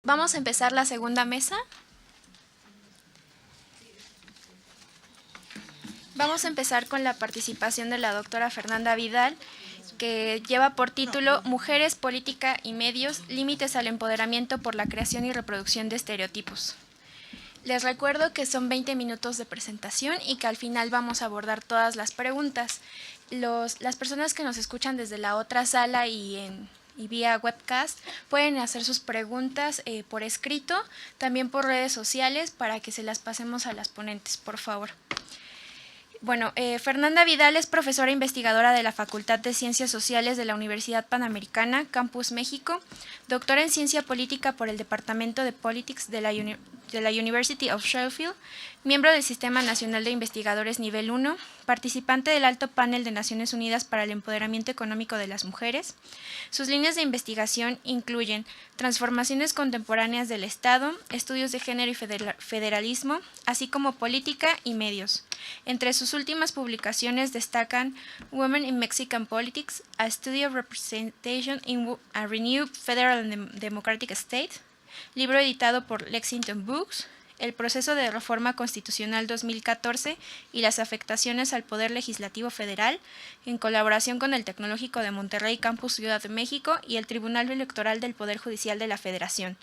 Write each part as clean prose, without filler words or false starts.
Vamos a empezar la segunda mesa. Vamos a empezar con la participación de la doctora Fernanda Vidal, que lleva por título Mujeres, Política y Medios, límites al empoderamiento por la creación y reproducción de estereotipos. Les recuerdo que son 20 minutos de presentación y que al final vamos a abordar todas las preguntas. Las personas que nos escuchan desde la otra sala y vía webcast pueden hacer sus preguntas por escrito, también por redes sociales, para que se las pasemos a las ponentes, por favor. Bueno, Fernanda Vidal es profesora investigadora de la Facultad de Ciencias Sociales de la Universidad Panamericana, Campus México, doctora en Ciencia Política por el Departamento de Politics de la University of Sheffield, miembro del Sistema Nacional de Investigadores Nivel 1, participante del Alto Panel de Naciones Unidas para el Empoderamiento Económico de las Mujeres. Sus líneas de investigación incluyen transformaciones contemporáneas del Estado, estudios de género y federalismo, así como política y medios. Entre sus últimas publicaciones destacan Women in Mexican Politics, A Study of Representation in a Renewed Federal and Democratic State, libro editado por Lexington Books, El proceso de reforma constitucional 2014 y las afectaciones al Poder Legislativo Federal, en colaboración con el Tecnológico de Monterrey Campus Ciudad de México y el Tribunal Electoral del Poder Judicial de la Federación.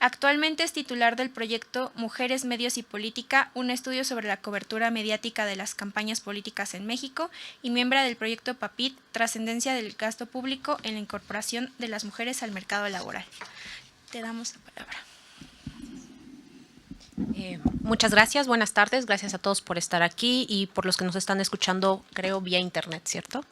Actualmente es titular del proyecto Mujeres, Medios y Política, un estudio sobre la cobertura mediática de las campañas políticas en México, y miembro del proyecto PAPIT, Trascendencia del Gasto Público en la Incorporación de las Mujeres al Mercado Laboral. Te damos la palabra. Muchas gracias, buenas tardes, gracias a todos por estar aquí y por los que nos están escuchando, creo, vía internet, ¿cierto?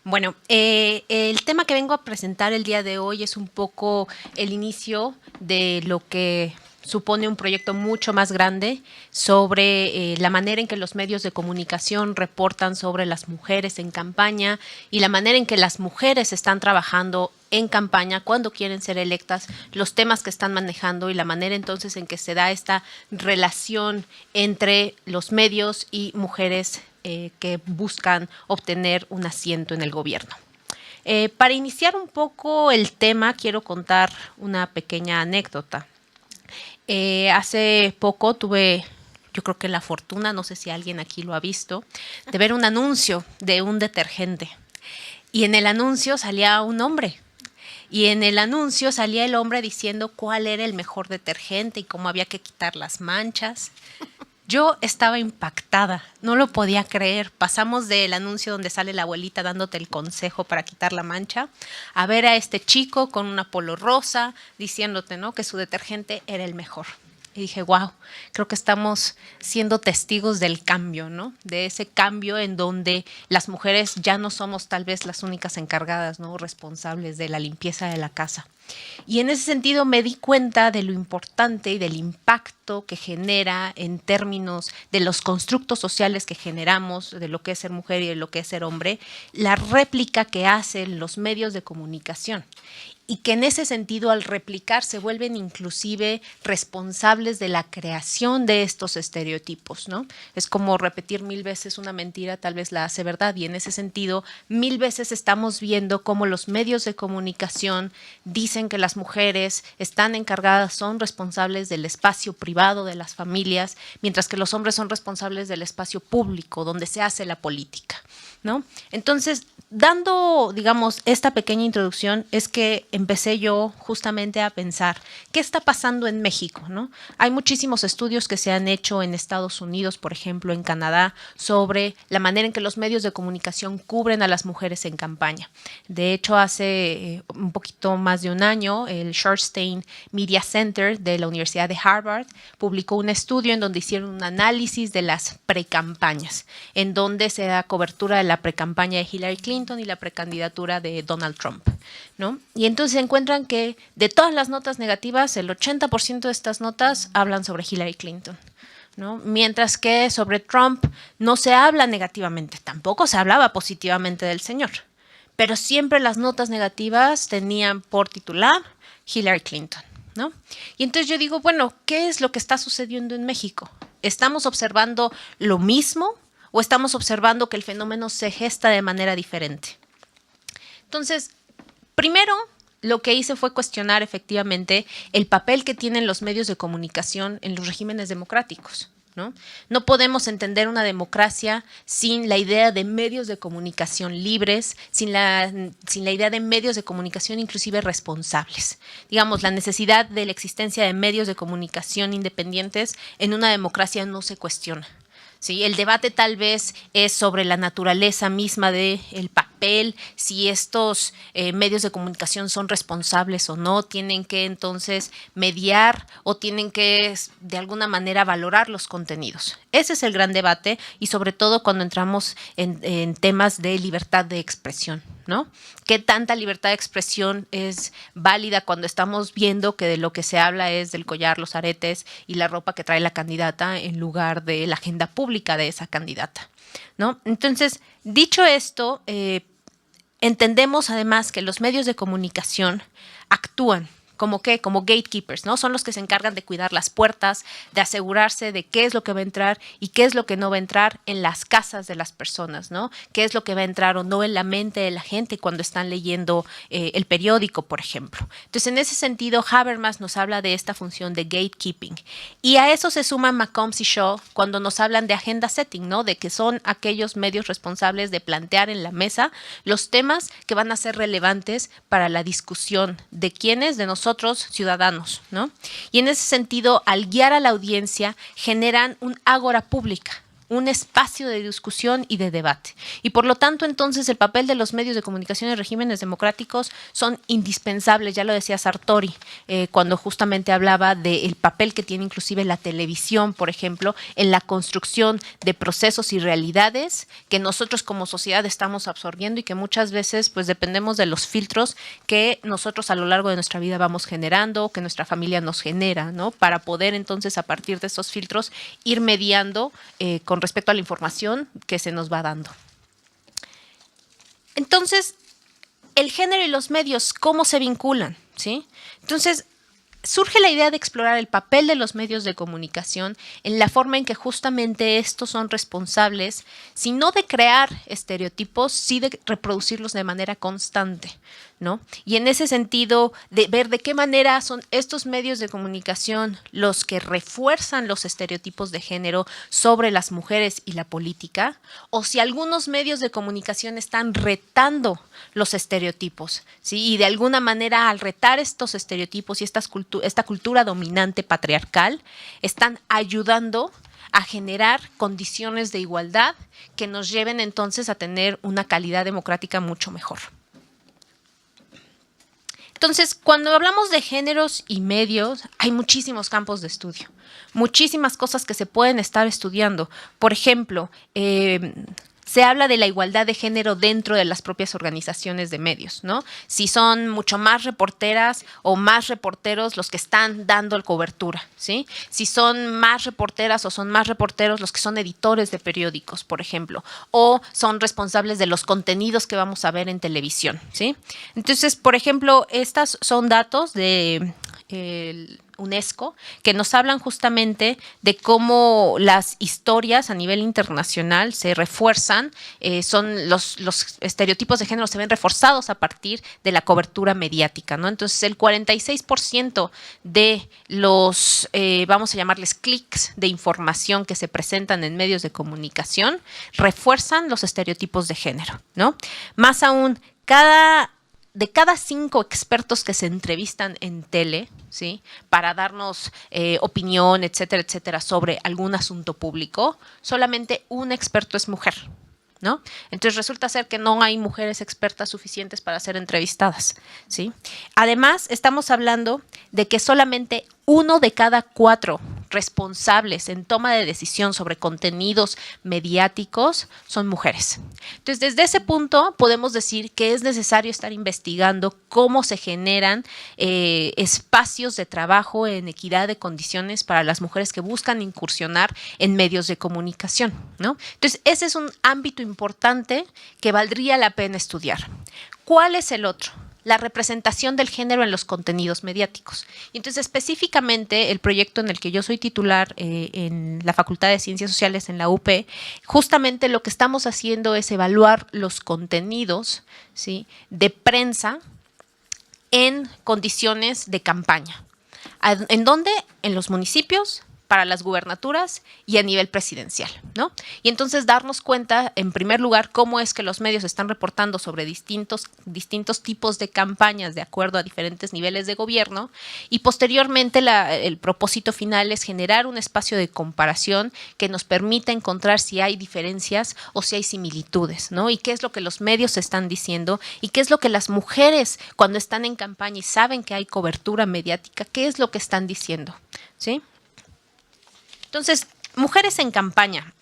Bueno, el tema que vengo a presentar el día de hoy es un poco el inicio de lo que supone un proyecto mucho más grande sobre la manera en que los medios de comunicación reportan sobre las mujeres en campaña y la manera en que las mujeres están trabajando en campaña cuando quieren ser electas, los temas que están manejando y la manera entonces en que se da esta relación entre los medios y mujeres que buscan obtener un asiento en el gobierno. Para iniciar un poco el tema, quiero contar una pequeña anécdota. Hace poco tuve, yo creo que la fortuna, no sé si alguien aquí lo ha visto, de ver un anuncio de un detergente. Y en el anuncio salía un hombre. Y en el anuncio salía el hombre diciendo cuál era el mejor detergente y cómo había que quitar las manchas. Yo estaba impactada, no lo podía creer. Pasamos del anuncio donde sale la abuelita dándote el consejo para quitar la mancha a ver a este chico con una polo rosa diciéndote, ¿no?, que su detergente era el mejor. Y dije, wow, creo que estamos siendo testigos del cambio, ¿no? De ese cambio en donde las mujeres ya no somos tal vez las únicas encargadas, ¿no?, responsables de la limpieza de la casa. Y en ese sentido me di cuenta de lo importante y del impacto que genera en términos de los constructos sociales que generamos, de lo que es ser mujer y de lo que es ser hombre, la réplica que hacen los medios de comunicación. Y que en ese sentido, al replicar, se vuelven inclusive responsables de la creación de estos estereotipos, ¿no? Es como repetir 1000 veces una mentira, tal vez la hace verdad. Y en ese sentido, 1000 veces estamos viendo cómo los medios de comunicación dicen que las mujeres están encargadas, son responsables del espacio privado de las familias, mientras que los hombres son responsables del espacio público, donde se hace la política, ¿no? Entonces, dando, digamos, esta pequeña introducción, es que empecé yo justamente a pensar, ¿qué está pasando en México, ¿no? Hay muchísimos estudios que se han hecho en Estados Unidos, por ejemplo, en Canadá, sobre la manera en que los medios de comunicación cubren a las mujeres en campaña. De hecho, hace un poquito más de un año, el Schorstein Media Center de la Universidad de Harvard publicó un estudio en donde hicieron un análisis de las precampañas, en donde se da cobertura de la precampaña de Hillary Clinton y la precandidatura de Donald Trump, ¿no? Y entonces encuentran que de todas las notas negativas, el 80% de estas notas hablan sobre Hillary Clinton, ¿no? Mientras que sobre Trump no se habla negativamente, tampoco se hablaba positivamente del señor, pero siempre las notas negativas tenían por titular Hillary Clinton, ¿no? Y entonces yo digo, bueno, ¿qué es lo que está sucediendo en México? ¿Estamos observando lo mismo o estamos observando que el fenómeno se gesta de manera diferente? Entonces, primero, lo que hice fue cuestionar efectivamente el papel que tienen los medios de comunicación en los regímenes democráticos. No podemos entender una democracia sin la idea de medios de comunicación libres, sin la idea de medios de comunicación inclusive responsables. Digamos, la necesidad de la existencia de medios de comunicación independientes en una democracia no se cuestiona. ¿Sí? El debate tal vez es sobre la naturaleza misma del papel, si estos medios de comunicación son responsables o no, tienen que entonces mediar o tienen que de alguna manera valorar los contenidos. Ese es el gran debate y sobre todo cuando entramos en temas de libertad de expresión, ¿no? ¿Qué tanta libertad de expresión es válida cuando estamos viendo que de lo que se habla es del collar, los aretes y la ropa que trae la candidata en lugar de la agenda pública de esa candidata, ¿no? Entonces, dicho esto, entendemos además que los medios de comunicación actúan como gatekeepers, ¿no? Son los que se encargan de cuidar las puertas, de asegurarse de qué es lo que va a entrar y qué es lo que no va a entrar en las casas de las personas, ¿no? Qué es lo que va a entrar o no en la mente de la gente cuando están leyendo el periódico, por ejemplo. Entonces, en ese sentido, Habermas nos habla de esta función de gatekeeping. Y a eso se suman McCombs y Shaw cuando nos hablan de agenda setting, ¿no? De que son aquellos medios responsables de plantear en la mesa los temas que van a ser relevantes para la discusión de quiénes, de nosotros, ciudadanos, ¿no? Y en ese sentido, al guiar a la audiencia, generan un ágora pública, un espacio de discusión y de debate. Y por lo tanto, entonces, el papel de los medios de comunicación en regímenes democráticos son indispensables, ya lo decía Sartori, cuando justamente hablaba del papel que tiene inclusive la televisión, por ejemplo, en la construcción de procesos y realidades que nosotros como sociedad estamos absorbiendo y que muchas veces pues dependemos de los filtros que nosotros a lo largo de nuestra vida vamos generando, que nuestra familia nos genera, ¿no? Para poder entonces a partir de esos filtros ir mediando con respecto a la información que se nos va dando. Entonces, el género y los medios, ¿cómo se vinculan? ¿Sí? Entonces, surge la idea de explorar el papel de los medios de comunicación en la forma en que justamente estos son responsables, si no de crear estereotipos, sí de reproducirlos de manera constante, ¿no? Y en ese sentido, de ver de qué manera son estos medios de comunicación los que refuerzan los estereotipos de género sobre las mujeres y la política, o si algunos medios de comunicación están retando los estereotipos, ¿sí? Y de alguna manera, al retar estos estereotipos y esta cultura dominante patriarcal, están ayudando a generar condiciones de igualdad que nos lleven entonces a tener una calidad democrática mucho mejor. Entonces, cuando hablamos de géneros y medios, hay muchísimos campos de estudio, muchísimas cosas que se pueden estar estudiando. Por ejemplo, se habla de la igualdad de género dentro de las propias organizaciones de medios, ¿no? Si son mucho más reporteras o más reporteros los que están dando cobertura, ¿sí? Si son más reporteras o son más reporteros los que son editores de periódicos, por ejemplo, o son responsables de los contenidos que vamos a ver en televisión, ¿sí? Entonces, por ejemplo, estas son datos de UNESCO, que nos hablan justamente de cómo las historias a nivel internacional se refuerzan, son los estereotipos de género se ven reforzados a partir de la cobertura mediática, ¿no? Entonces, el 46% de los, vamos a llamarles clics de información que se presentan en medios de comunicación refuerzan los estereotipos de género, ¿no? Más aún, de cada 5 expertos que se entrevistan en tele, ¿sí? Para darnos opinión, etcétera, etcétera, sobre algún asunto público, solamente un experto es mujer, ¿no? Entonces resulta ser que no hay mujeres expertas suficientes para ser entrevistadas, ¿sí? Además, estamos hablando de que solamente 1 de cada 4 responsables en toma de decisión sobre contenidos mediáticos son mujeres. Entonces, desde ese punto podemos decir que es necesario estar investigando cómo se generan espacios de trabajo en equidad de condiciones para las mujeres que buscan incursionar en medios de comunicación, ¿no? Entonces, ese es un ámbito importante que valdría la pena estudiar. ¿Cuál es el otro? La representación del género en los contenidos mediáticos. Y entonces, específicamente, el proyecto en el que yo soy titular en la Facultad de Ciencias Sociales en la UP, justamente lo que estamos haciendo es evaluar los contenidos, ¿sí? De prensa en condiciones de campaña. ¿En dónde? En los municipios, para las gubernaturas y a nivel presidencial, ¿no? Y entonces darnos cuenta, en primer lugar, cómo es que los medios están reportando sobre distintos tipos de campañas de acuerdo a diferentes niveles de gobierno, y posteriormente el propósito final es generar un espacio de comparación que nos permita encontrar si hay diferencias o si hay similitudes, ¿no? Y qué es lo que los medios están diciendo y qué es lo que las mujeres, cuando están en campaña y saben que hay cobertura mediática, qué es lo que están diciendo, ¿sí? Entonces, mujeres en campaña.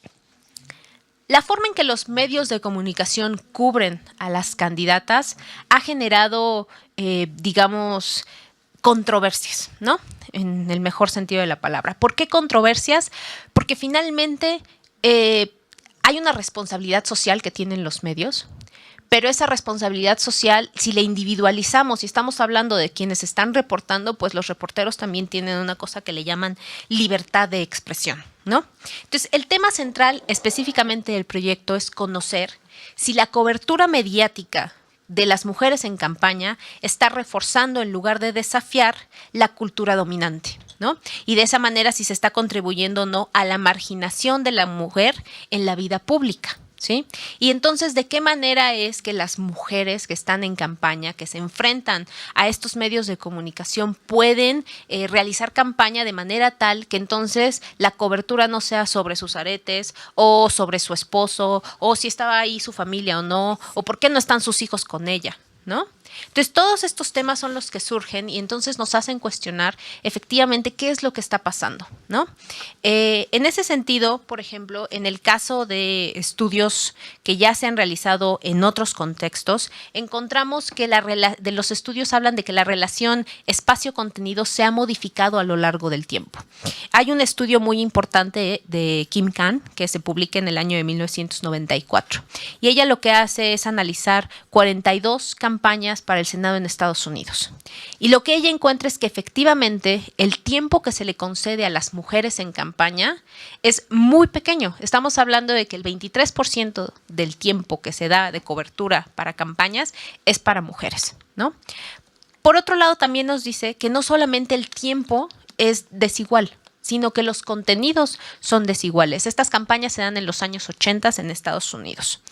La forma en que los medios de comunicación cubren a las candidatas ha generado, digamos, controversias, ¿no? En el mejor sentido de la palabra. ¿Por qué controversias? Porque finalmente hay una responsabilidad social que tienen los medios, pero esa responsabilidad social, si la individualizamos y estamos hablando de quienes están reportando, pues los reporteros también tienen una cosa que le llaman libertad de expresión, ¿no? Entonces, el tema central específicamente del proyecto es conocer si la cobertura mediática de las mujeres en campaña está reforzando en lugar de desafiar la cultura dominante, ¿no? Y de esa manera si se está contribuyendo o no a la marginación de la mujer en la vida pública, ¿sí? Y entonces, ¿de qué manera es que las mujeres que están en campaña, que se enfrentan a estos medios de comunicación, pueden realizar campaña de manera tal que entonces la cobertura no sea sobre sus aretes o sobre su esposo o si estaba ahí su familia o no, o por qué no están sus hijos con ella, ¿no? Entonces, todos estos temas son los que surgen y entonces nos hacen cuestionar efectivamente qué es lo que está pasando, ¿no? En ese sentido, por ejemplo, en el caso de estudios que ya se han realizado en otros contextos, encontramos que de los estudios hablan de que la relación espacio-contenido se ha modificado a lo largo del tiempo. Hay un estudio muy importante de Kim Khan que se publica en el año de 1994 y ella lo que hace es analizar 42 campañas para el Senado en Estados Unidos. Y lo que ella encuentra es que efectivamente el tiempo que se le concede a las mujeres en campaña es muy pequeño. Estamos hablando de que el 23% del tiempo que se da de cobertura para campañas es para mujeres, ¿no? Por otro lado, también nos dice que no solamente el tiempo es desigual, sino que los contenidos son desiguales. Estas campañas se dan en los años 80 en Estados Unidos.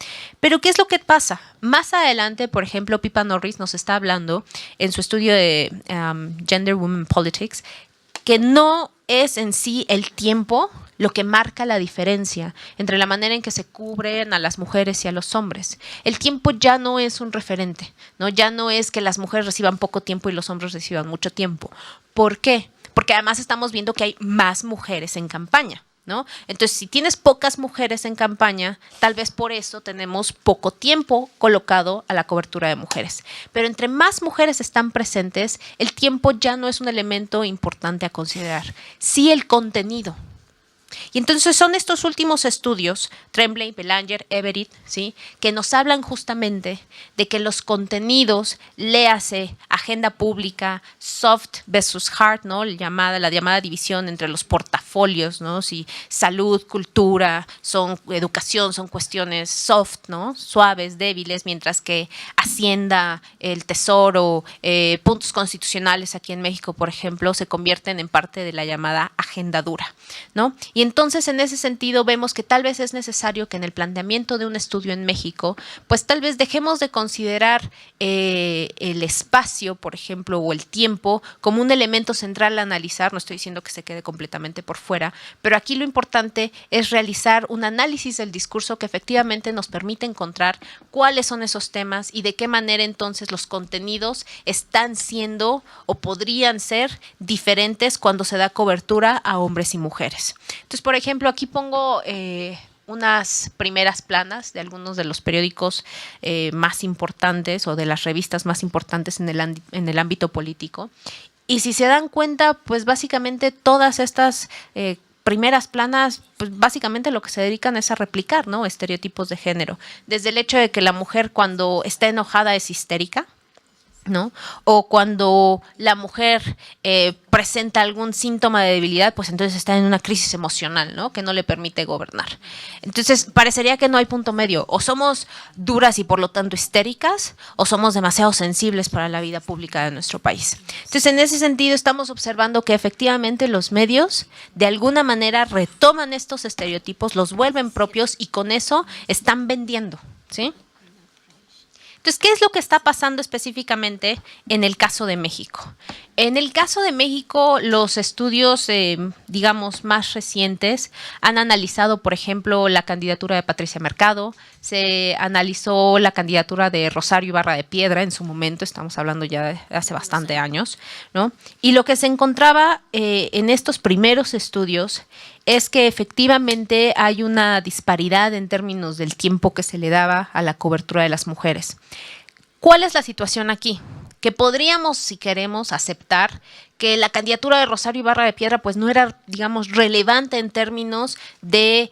Pero, ¿qué es lo que pasa? Más adelante, por ejemplo, Pippa Norris nos está hablando en su estudio de Gender Women Politics, que no es en sí el tiempo lo que marca la diferencia entre la manera en que se cubren a las mujeres y a los hombres. El tiempo ya no es un referente, ¿no? Ya no es que las mujeres reciban poco tiempo y los hombres reciban mucho tiempo. ¿Por qué? Porque además estamos viendo que hay más mujeres en campaña, ¿no? Entonces, si tienes pocas mujeres en campaña, tal vez por eso tenemos poco tiempo colocado a la cobertura de mujeres. Pero entre más mujeres están presentes, el tiempo ya no es un elemento importante a considerar, sí el contenido. Y entonces son estos últimos estudios, Tremblay, Belanger, Everett, ¿sí?, que nos hablan justamente de que los contenidos, léase agenda pública, soft versus hard, ¿no?, la llamada división entre los portafolios, ¿no?, si salud, cultura, educación, son cuestiones soft, ¿no?, suaves, débiles, mientras que Hacienda, el Tesoro, puntos constitucionales aquí en México, por ejemplo, se convierten en parte de la llamada agenda dura, ¿no? Y entonces, en ese sentido, vemos que tal vez es necesario que en el planteamiento de un estudio en México, pues tal vez dejemos de considerar el espacio, por ejemplo, o el tiempo como un elemento central a analizar. No estoy diciendo que se quede completamente por fuera, pero aquí lo importante es realizar un análisis del discurso que efectivamente nos permite encontrar cuáles son esos temas y de qué manera entonces los contenidos están siendo o podrían ser diferentes cuando se da cobertura a hombres y mujeres. Entonces, por ejemplo, aquí pongo unas primeras planas de algunos de los periódicos más importantes o de las revistas más importantes en el ámbito político. Y si se dan cuenta, pues básicamente todas estas primeras planas, pues básicamente lo que se dedican es a replicar, ¿no?, estereotipos de género. Desde el hecho de que la mujer cuando está enojada es histérica, ¿no? O cuando la mujer presenta algún síntoma de debilidad, pues entonces está en una crisis emocional, ¿no? Que no le permite gobernar. Entonces, parecería que no hay punto medio. O somos duras y por lo tanto histéricas, o somos demasiado sensibles para la vida pública de nuestro país. Entonces, en ese sentido, estamos observando que efectivamente los medios, de alguna manera, retoman estos estereotipos, los vuelven propios y con eso están vendiendo, ¿sí? Entonces, ¿qué es lo que está pasando específicamente en el caso de México? En el caso de México, los estudios, digamos, más recientes han analizado, por ejemplo, la candidatura de Patricia Mercado, se analizó la candidatura de Rosario Ibarra de Piedra en su momento, estamos hablando ya de hace bastante años, ¿no? Y lo que se encontraba en estos primeros estudios es que efectivamente hay una disparidad en términos del tiempo que se le daba a la cobertura de las mujeres. ¿Cuál es la situación aquí? Que podríamos, si queremos, aceptar que la candidatura de Rosario Ibarra de Piedra pues no era, digamos, relevante en términos de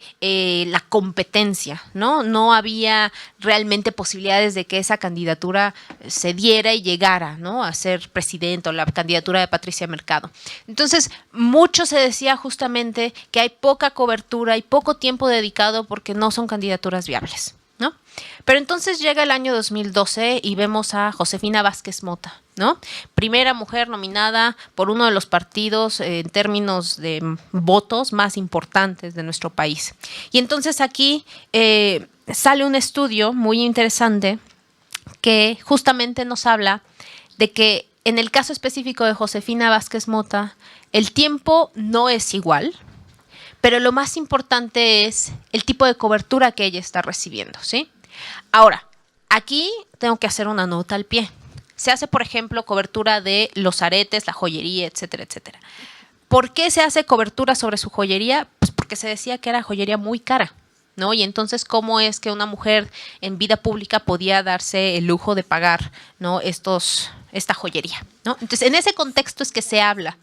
la competencia, ¿no? No había realmente posibilidades de que esa candidatura se diera y llegara, ¿no? A ser presidente, o la candidatura de Patricia Mercado. Entonces, mucho se decía justamente que hay poca cobertura y poco tiempo dedicado porque no son candidaturas viables, ¿no? Pero entonces llega el año 2012 y vemos a Josefina Vázquez Mota, ¿no? Primera mujer nominada por uno de los partidos en términos de votos más importantes de nuestro país. Y entonces aquí sale un estudio muy interesante que justamente nos habla de que en el caso específico de Josefina Vázquez Mota, el tiempo no es igual, pero lo más importante es el tipo de cobertura que ella está recibiendo, ¿sí? Ahora, aquí tengo que hacer una nota al pie. Se hace, por ejemplo, cobertura de los aretes, la joyería, etcétera, etcétera. ¿Por qué se hace cobertura sobre su joyería? Pues porque se decía que era joyería muy cara, ¿no? Y entonces, ¿cómo es que una mujer en vida pública podía darse el lujo de pagar, ¿no? esta joyería, ¿no? Entonces, en ese contexto es que se habla,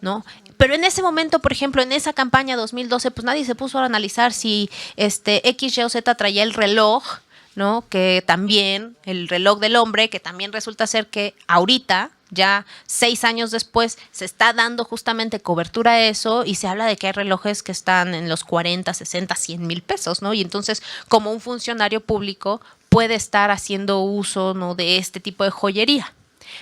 ¿no? Pero en ese momento, por ejemplo, en esa campaña 2012, pues nadie se puso a analizar si X, Y o Z traía el reloj, ¿no? Que también, el reloj del hombre, que también resulta ser que ahorita, ya 6 años después, se está dando justamente cobertura a eso y se habla de que hay relojes que están en los 40, 60, 100 mil pesos, ¿no? Y entonces, como un funcionario público puede estar haciendo uso, ¿no? de este tipo de joyería.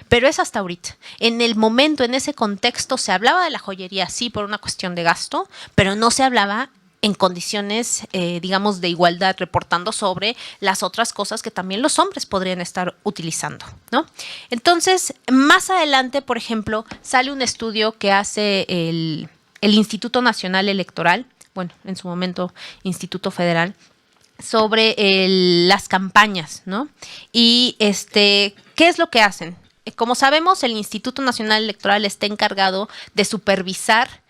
Pero es hasta ahorita. En el momento, en ese contexto, se hablaba de la joyería, sí, por una cuestión de gasto, pero no se hablaba en condiciones, digamos, de igualdad, reportando sobre las otras cosas que también los hombres podrían estar utilizando, ¿no? Entonces, más adelante, por ejemplo, sale un estudio que hace el Instituto Nacional Electoral, bueno, en su momento Instituto Federal, sobre las campañas, ¿no? Y ¿qué es lo que hacen? Como sabemos, el Instituto Nacional Electoral está encargado de supervisar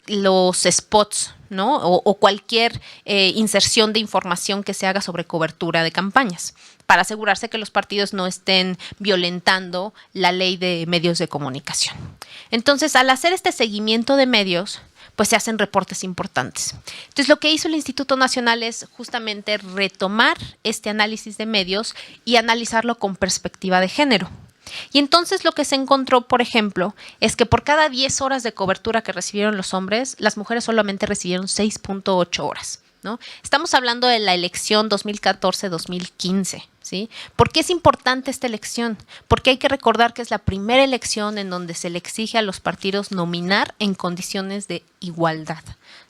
los spots, ¿no? O cualquier inserción de información que se haga sobre cobertura de campañas, para asegurarse que los partidos no estén violentando la ley de medios de comunicación. Entonces, al hacer este seguimiento de medios, pues se hacen reportes importantes. Entonces, lo que hizo el Instituto Nacional es justamente retomar este análisis de medios y analizarlo con perspectiva de género. Y entonces lo que se encontró, por ejemplo, es que por cada 10 horas de cobertura que recibieron los hombres, las mujeres solamente recibieron 6.8 horas, ¿no? Estamos hablando de la elección 2014-2015, ¿sí? ¿Por qué es importante esta elección? Porque hay que recordar que es la primera elección en donde se le exige a los partidos nominar en condiciones de igualdad,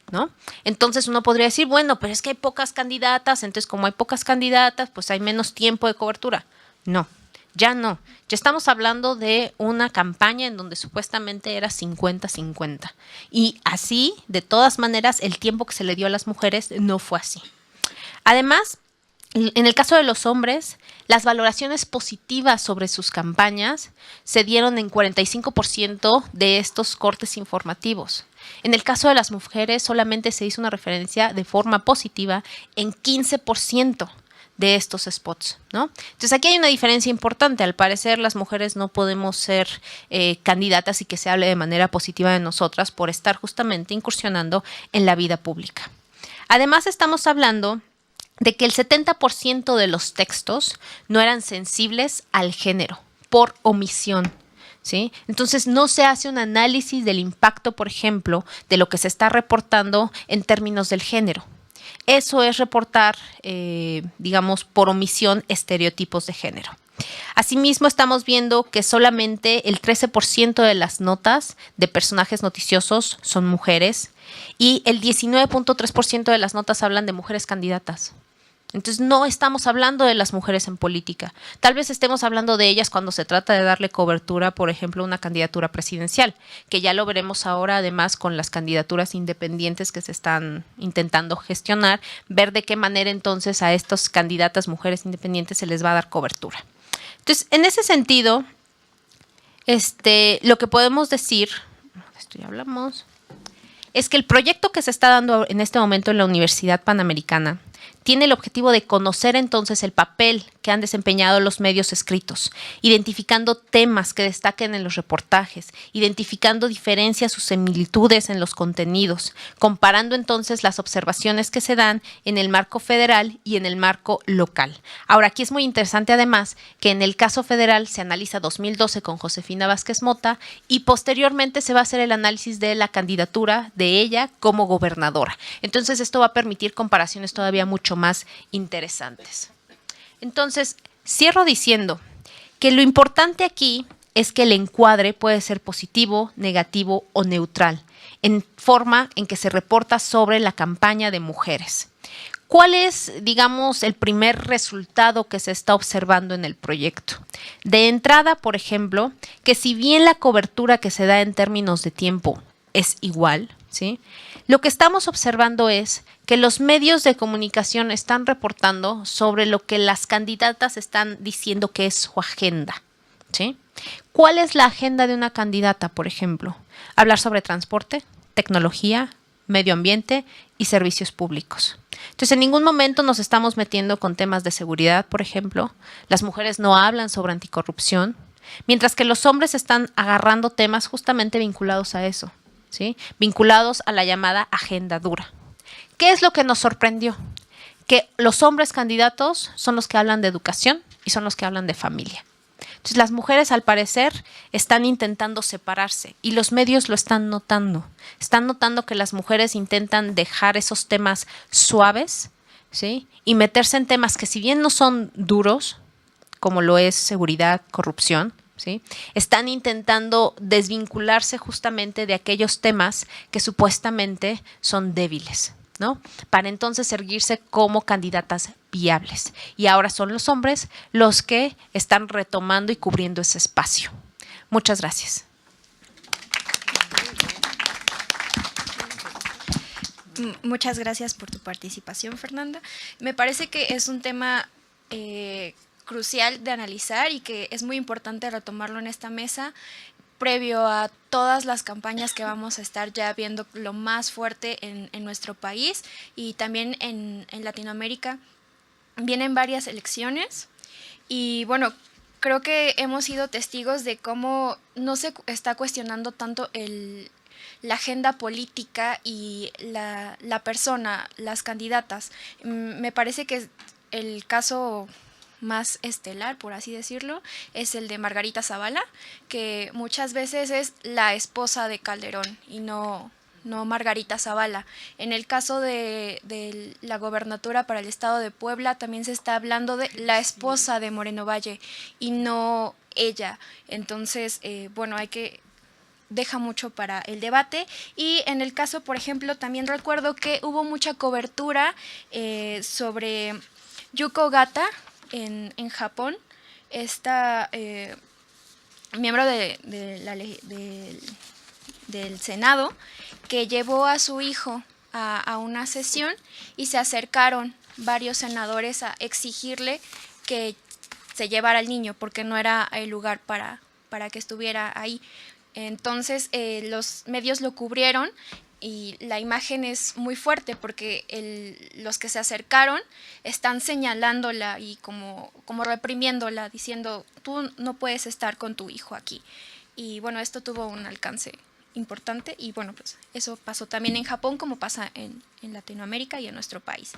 ¿no? Entonces uno podría decir, bueno, pero es que hay pocas candidatas, entonces como hay pocas candidatas, pues hay menos tiempo de cobertura. No. Ya no, ya estamos hablando de una campaña en donde supuestamente era 50-50. Y así, de todas maneras, el tiempo que se le dio a las mujeres no fue así. Además, en el caso de los hombres, las valoraciones positivas sobre sus campañas se dieron en 45% de estos cortes informativos. En el caso de las mujeres, solamente se hizo una referencia de forma positiva en 15%. De estos spots, ¿no? Entonces aquí hay una diferencia importante. Al parecer las mujeres no podemos ser candidatas y que se hable de manera positiva de nosotras por estar justamente incursionando en la vida pública. Además estamos hablando de que el 70% de los textos no eran sensibles al género. por omisión. ¿Sí? Entonces no se hace un análisis del impacto, por ejemplo, de lo que se está reportando en términos del género. Eso es reportar, digamos, por omisión, estereotipos de género. Asimismo, estamos viendo que solamente el 13% de las notas de personajes noticiosos son mujeres y el 19.3% de las notas hablan de mujeres candidatas. Entonces no estamos hablando de las mujeres en política. Tal vez estemos hablando de ellas cuando se trata de darle cobertura, por ejemplo, a una candidatura presidencial, que ya lo veremos ahora además con las candidaturas independientes que se están intentando gestionar, ver de qué manera entonces a estas candidatas mujeres independientes se les va a dar cobertura. Entonces, en ese sentido, lo que podemos decir, de esto ya hablamos, es que el proyecto que se está dando en este momento en la Universidad Panamericana tiene el objetivo de conocer entonces el papel que han desempeñado los medios escritos, identificando temas que destaquen en los reportajes, identificando diferencias o similitudes en los contenidos, comparando entonces las observaciones que se dan en el marco federal y en el marco local. Ahora, aquí es muy interesante además que en el caso federal se analiza 2012 con Josefina Vázquez Mota y posteriormente se va a hacer el análisis de la candidatura de ella como gobernadora. Entonces, esto va a permitir comparaciones todavía mucho más interesantes. Entonces, cierro diciendo que lo importante aquí es que el encuadre puede ser positivo, negativo o neutral, en forma en que se reporta sobre la campaña de mujeres. ¿Cuál es, digamos, el primer resultado que se está observando en el proyecto? De entrada, por ejemplo, que si bien la cobertura que se da en términos de tiempo es igual, ¿sí? Lo que estamos observando es que los medios de comunicación están reportando sobre lo que las candidatas están diciendo que es su agenda, ¿sí? ¿Cuál es la agenda de una candidata, por ejemplo? Hablar sobre transporte, tecnología, medio ambiente y servicios públicos. Entonces, en ningún momento nos estamos metiendo con temas de seguridad, por ejemplo. Las mujeres no hablan sobre anticorrupción, mientras que los hombres están agarrando temas justamente vinculados a eso, ¿sí? Vinculados a la llamada agenda dura. ¿Qué es lo que nos sorprendió? Que los hombres candidatos son los que hablan de educación y son los que hablan de familia. Entonces, las mujeres, al parecer, están intentando separarse y los medios lo están notando. Están notando que las mujeres intentan dejar esos temas suaves, ¿sí? Y meterse en temas que, si bien no son duros, como lo es seguridad, corrupción, ¿sí? Están intentando desvincularse justamente de aquellos temas que supuestamente son débiles, ¿no? Para entonces erguirse como candidatas viables. Y ahora son los hombres los que están retomando y cubriendo ese espacio. Muchas gracias. Muchas gracias por tu participación, Fernanda. Me parece que es un tema crucial de analizar y que es muy importante retomarlo en esta mesa previo a todas las campañas que vamos a estar ya viendo lo más fuerte en nuestro país y también en Latinoamérica. Vienen varias elecciones y bueno, creo que hemos sido testigos de cómo no se está cuestionando tanto la agenda política y la persona, las candidatas. Me parece que el caso más estelar, por así decirlo, es el de Margarita Zavala, que muchas veces es la esposa de Calderón y no Margarita Zavala. En el caso de la gobernatura para el estado de Puebla también se está hablando de la esposa de Moreno Valle y no ella. Entonces, bueno, deja mucho para el debate. Y en el caso, por ejemplo, también recuerdo que hubo mucha cobertura sobre Yuko Ogata en Japón, esta miembro del Senado, que llevó a su hijo a una sesión y se acercaron varios senadores a exigirle que se llevara al niño porque no era el lugar para que estuviera ahí. Entonces los medios lo cubrieron y la imagen es muy fuerte porque los que se acercaron están señalándola y como reprimiéndola, diciendo, tú no puedes estar con tu hijo aquí. Y bueno, esto tuvo un alcance importante y bueno, pues eso pasó también en Japón como pasa en Latinoamérica y en nuestro país.